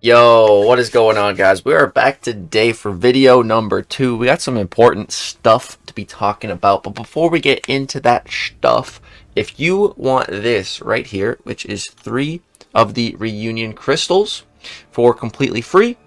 Yo, what is going on, guys? We are back today for video number 2. We got some important stuff to be talking about, but before we get into that stuff, if you want this right here, which is 3 of the reunion crystals for completely free,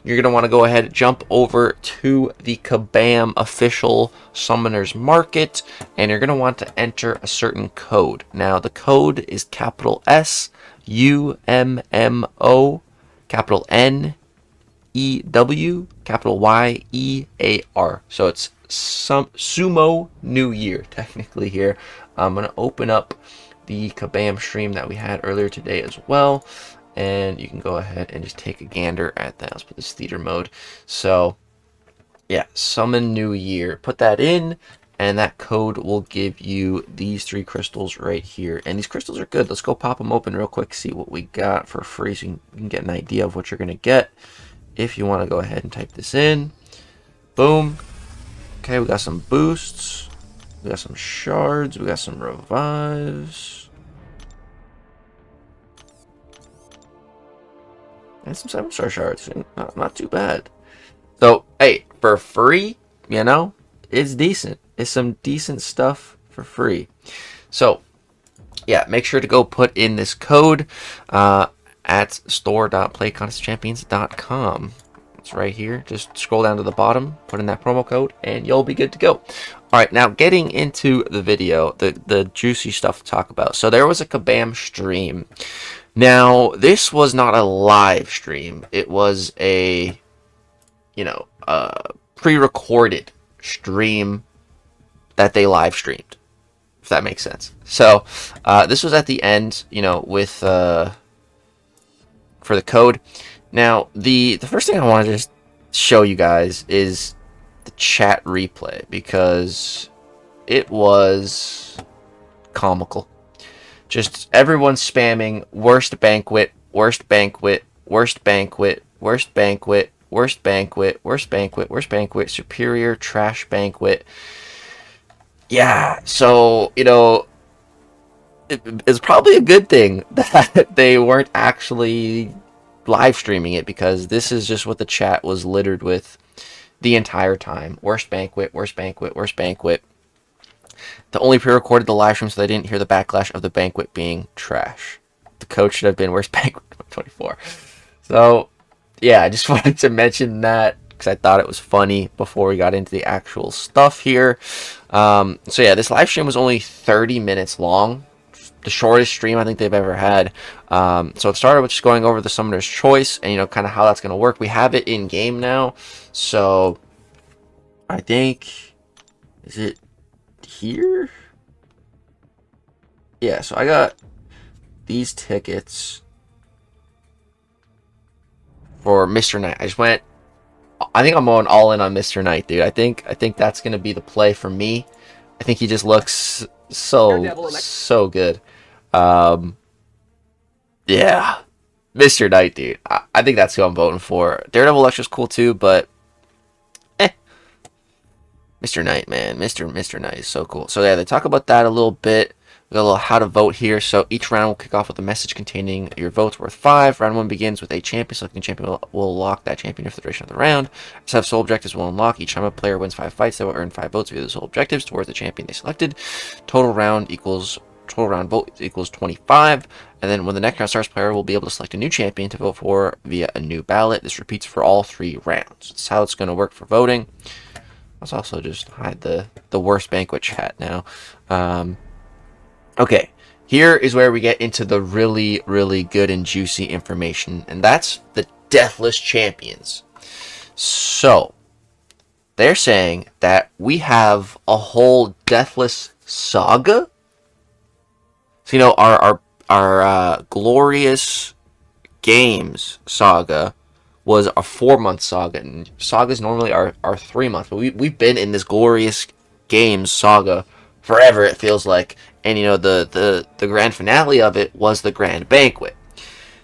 you're going to want to go ahead and jump over to the Kabam official Summoners Market, and you're going to want to enter a certain code. Now, the code is capital S U M M O, capital N E W, capital Y E A R. So it's some Sumo New Year technically here. I'm gonna open up the Kabam stream that we had earlier today as well, and you can go ahead and just take a gander at that. Let's put this theater mode. So yeah, summon New Year. Put that in, and that code will give you these 3 crystals right here. And these crystals are good. Let's go pop them open real quick, see what we got for free, so you can get an idea of what you're going to get. If you want to go ahead and type this in. Boom. Okay, we got some boosts. We got some shards. We got some revives. And some 7-star shards. Not too bad. So, hey, for free, you know, it's decent. It's some decent stuff for free. So, yeah, make sure to go put in this code at store.playcontestchampions.com. It's right here. Just scroll down to the bottom, put in that promo code, and you'll be good to go. All right, now getting into the video, the juicy stuff to talk about. So there was a Kabam stream. Now, this was not a live stream. It was a, pre-recorded stream that they live streamed, if that makes sense. So this was at the end, with for the code. Now the first thing I want to just show you guys is the chat replay, because it was comical. Just everyone spamming worst banquet, worst banquet, worst banquet, worst banquet, worst banquet, worst banquet, worst banquet, superior trash banquet. Yeah, so, it's probably a good thing that they weren't actually live streaming it, because this is just what the chat was littered with the entire time. Worst banquet, worst banquet, worst banquet. They only pre-recorded the live stream so they didn't hear the backlash of the banquet being trash. The code should have been worst banquet 24. So, yeah, I just wanted to mention that, because I thought it was funny before we got into the actual stuff here. So yeah, this live stream was only 30 minutes long, the shortest stream I think they've ever had. So it started with just going over the Summoner's Choice and kind of how that's going to work. We have it in game now, so I think, is it here? Yeah, so I got these tickets for Mr. Knight. I think I'm going all in on Mr. Knight, dude. I think that's gonna be the play for me. I think he just looks so good. Yeah, Mr. Knight, dude. I think that's who I'm voting for. Daredevil Electra's cool too, but Mr. Knight, man, Mr. Knight is so cool. So yeah, they talk about that a little bit. We got a little how to vote here. So each round will kick off with a message containing your votes worth 5. Round 1 begins with a champion. Selecting a champion will lock that champion for the duration of the round. A set of soul objectives will unlock. Each time a player wins 5 fights, they will earn 5 votes via the soul objectives towards the champion they selected. Total round vote equals 25. And then when the next round starts, player will be able to select a new champion to vote for via a new ballot. This repeats for all 3 rounds. That's how it's going to work for voting. Let's also just hide the worst banquet chat now. Okay, here is where we get into the really, really good and juicy information, and that's the Deathless Champions. So, they're saying that we have a whole Deathless Saga. So, our glorious games saga was a 4-month saga, and sagas normally are 3 months, but we've been in this glorious games saga forever, it feels like. And the grand finale of it was the grand banquet.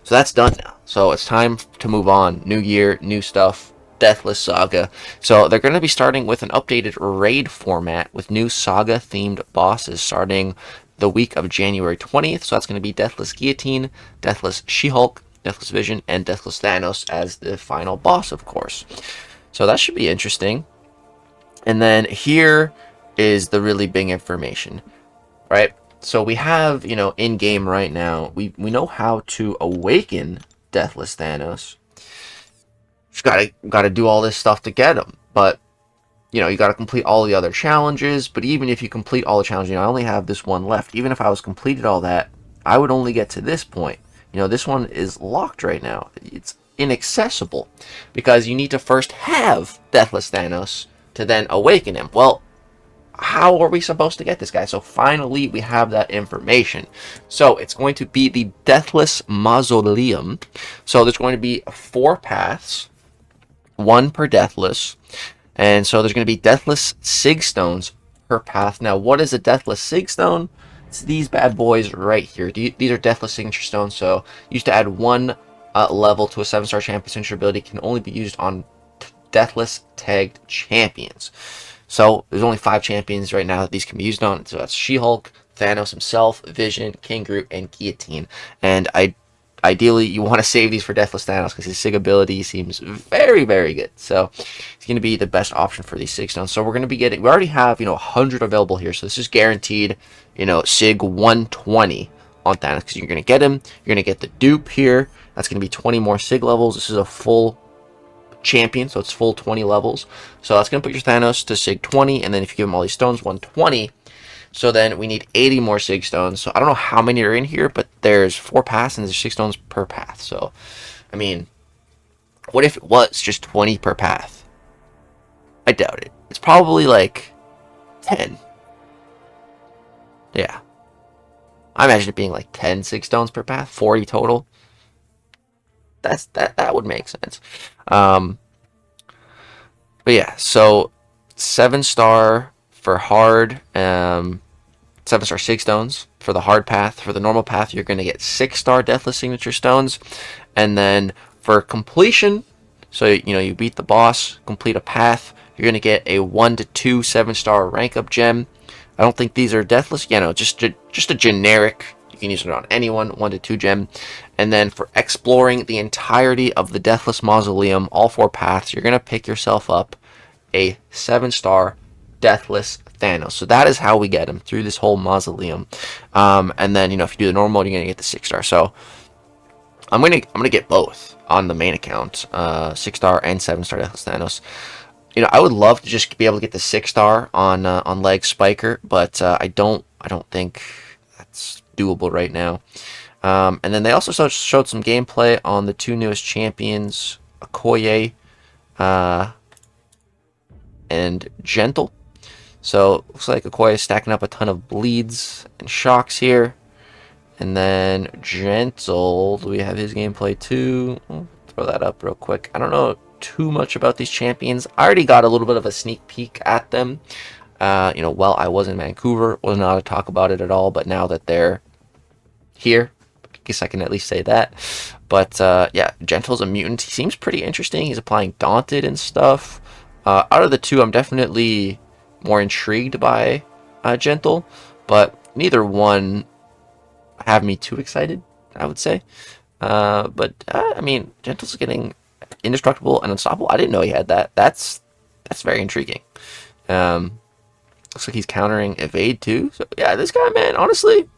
So that's done now. So it's time to move on. New year, new stuff. Deathless Saga. So they're going to be starting with an updated raid format with new saga themed bosses starting the week of January 20th. So that's going to be Deathless Guillotine, Deathless She-Hulk, Deathless Vision, and Deathless Thanos as the final boss, of course. So that should be interesting. And then here is the really big information, right? So we have, you know, in game right now, we know how to awaken Deathless Thanos. Just gotta do all this stuff to get him, but you know, you gotta complete all the other challenges. But even if you complete all the challenges, you know, I only have this one left. Even if I was completed all that, I would only get to this point. You know, this one is locked right now. It's inaccessible because you need to first have Deathless Thanos to then awaken him. Well, how are we supposed to get this guy? So finally we have that information. So it's going to be the Deathless Mausoleum. So there's going to be 4 paths, 1 per Deathless, and so there's going to be Deathless Sig Stones per path. Now what is a Deathless Sig Stone? It's these bad boys right here. These are Deathless Signature Stones. So used to add 1 level to a 7-star champion signature ability, can only be used on Deathless tagged champions. So there's only 5 champions right now that these can be used on. So that's She-Hulk, Thanos himself, Vision, King Groot, and Guillotine. And ideally you want to save these for Deathless Thanos because his Sig ability seems very, very good. So it's going to be the best option for these Sig Stones. So we're going to be getting, we already have, you know, 100 available here. So this is guaranteed, you know, Sig 120 on Thanos because you're going to get him. You're going to get the dupe here. That's going to be 20 more Sig levels. This is a full champion, so it's full 20 levels. So that's going to put your Thanos to Sig 20, and then if you give him all these stones, 120. So then we need 80 more Sig stones. So I don't know how many are in here, but there's 4 paths and there's 6 stones per path. So, I mean, what if it was just 20 per path? I doubt it. It's probably like 10. Yeah. I imagine it being like 10 Sig stones per path, 40 total. That would make sense. But yeah, so 7-star for hard, 7-star Sig Stones for the hard path. For the normal path, you're going to get 6-star Deathless Signature Stones. And then for completion, so you know you beat the boss, complete a path, you're going to get a 1 to 2 7-star rank up gem. I don't think these are Deathless, you know, just a generic. You can use it on anyone, 1 to 2 gem. And then for exploring the entirety of the Deathless Mausoleum, all 4 paths, you're going to pick yourself up a 7-star Deathless Thanos. So that is how we get him through this whole Mausoleum. And then, you know, if you do the normal mode, you're going to get the 6-star. So I'm gonna get both on the main account, 6-star and 7-star Deathless Thanos. You know, I would love to just be able to get the 6-star on Leg Spiker, but I don't think that's doable right now. And then they also showed some gameplay on the 2 newest champions, Okoye and Gentle. So looks like Okoye is stacking up a ton of bleeds and shocks here. And then Gentle, do we have his gameplay too? I'll throw that up real quick. I don't know too much about these champions. I already got a little bit of a sneak peek at them. You know, while I was in Vancouver, wasn't allowed to talk about it at all, but now that they're here, I guess I can at least say that. But yeah, Gentle's a mutant. He seems pretty interesting. He's applying Daunted and stuff. Out of the 2, I'm definitely more intrigued by Gentle, but neither one have me too excited, I would say. But I mean, Gentle's getting indestructible and unstoppable. I didn't know he had that. That's very intriguing. Looks like he's countering evade too. So yeah, this guy, man, honestly.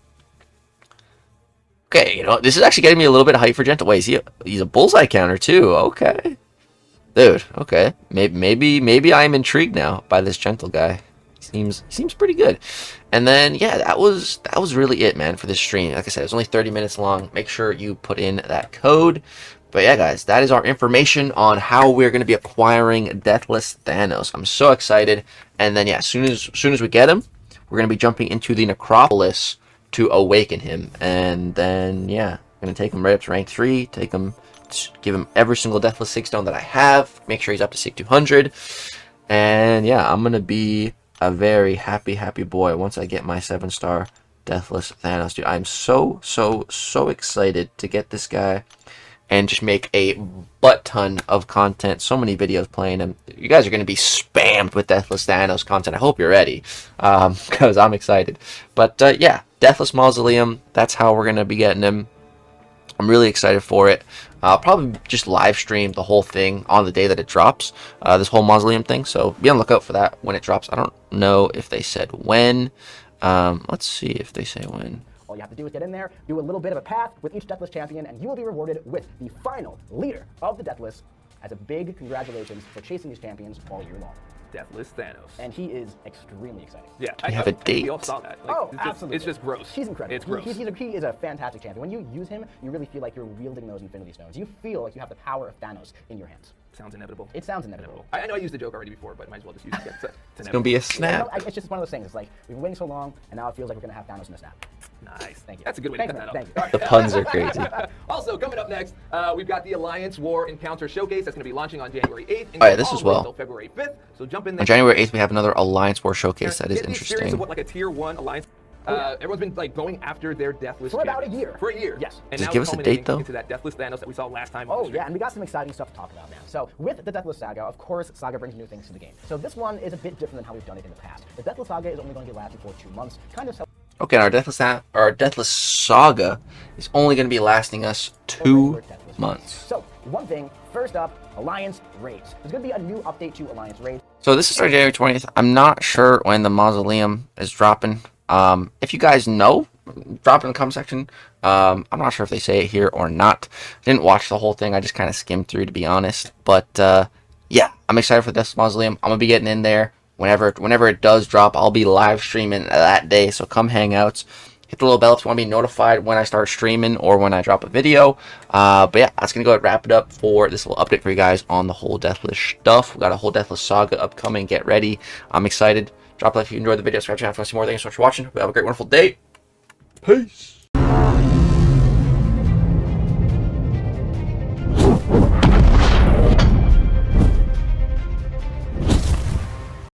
Okay, you know, this is actually getting me a little bit hype for Gentle. Wait, he's a bullseye counter too. Okay, dude. Okay, maybe I'm intrigued now by this Gentle guy. Seems pretty good. And then yeah, that was really it, man, for this stream. Like I said, it's only 30 minutes long. Make sure you put in that code. But yeah, guys, that is our information on how we're going to be acquiring Deathless Thanos. I'm so excited. And then yeah, as soon as we get him, we're going to be jumping into the Necropolis to awaken him. And then yeah, I'm going to take him right up to rank 3, give him every single Deathless Sig Stone that I have, make sure he's up to Sig 200. And yeah, I'm going to be a very happy boy once I get my 7-star Deathless Thanos. Dude, I'm so excited to get this guy and just make a butt ton of content. So many videos playing him. You guys are going to be spammed with Deathless Thanos content. I hope you're ready, because I'm excited. But yeah, Deathless Mausoleum, that's how we're going to be getting him. I'm really excited for it. I'll probably just live stream the whole thing on the day that it drops, this whole Mausoleum thing. So be on the lookout for that when it drops. I don't know if they said when. Let's see if they say when. All you have to do is get in there, do a little bit of a path with each Deathless champion, and you will be rewarded with the final leader of the Deathless as a big congratulations for chasing these champions all year long. Deathless Thanos. And he is extremely exciting. Yeah, I have a date. We all saw that. Like, oh, it's just, absolutely. It's just gross. He's incredible. It's gross. He is a fantastic champion. When you use him, you really feel like you're wielding those Infinity Stones. You feel like you have the power of Thanos in your hands. Sounds inevitable. It sounds inevitable. I know I used the joke already before, but might as well just use it. It's gonna be a snap. Yeah, it's just one of those things. It's like we've been waiting so long, and now it feels like we're gonna have Thanos in a snap. Nice. Thank you. That's a good way to cut that Thank up. you. The puns are crazy. Also, coming up next, we've got the Alliance War Encounter Showcase that's going to be launching on January 8th. Oh, yeah, this as well. Until February 5th. So jump in there. On January 8th, we have another Alliance War Showcase. That is Get the experience interesting. of what like a tier 1 Alliance. Everyone's been like going after their Deathless for about a champions. year. For a year. Yes. And Just now give it's us a culminating date, though. into that Deathless Thanos that we saw last time. Oh yeah, and we got some exciting stuff to talk about now. So with the Deathless Saga, of course, Saga brings new things to the game. So this one is a bit different than how we've done it in the past. The Deathless Saga is only going to be lasting for 2 months, kind of. Okay, our Deathless Saga is only going to be lasting us 2 months. So one thing, first up, Alliance Raids. There's going to be a new update to Alliance Raids. So this is our January 20th. I'm not sure when the Mausoleum is dropping. If you guys know, drop it in the comment section. I'm not sure if they say it here or not. I didn't watch the whole thing. I just kind of skimmed through, to be honest. But yeah, I'm excited for this Mausoleum. I'm gonna be getting in there whenever it does drop. I'll be live streaming that day, so come hang out. Hit the little bell if you want to be notified when I start streaming or when I drop a video. But yeah, that's going to go ahead and wrap it up for this little update for you guys on the whole Deathless stuff. We got a whole Deathless Saga upcoming. Get ready. I'm excited. Drop a like if you enjoyed the video. Subscribe to the channel if you want to see more. Thanks so much for watching. Hope you have a great, wonderful day. Peace.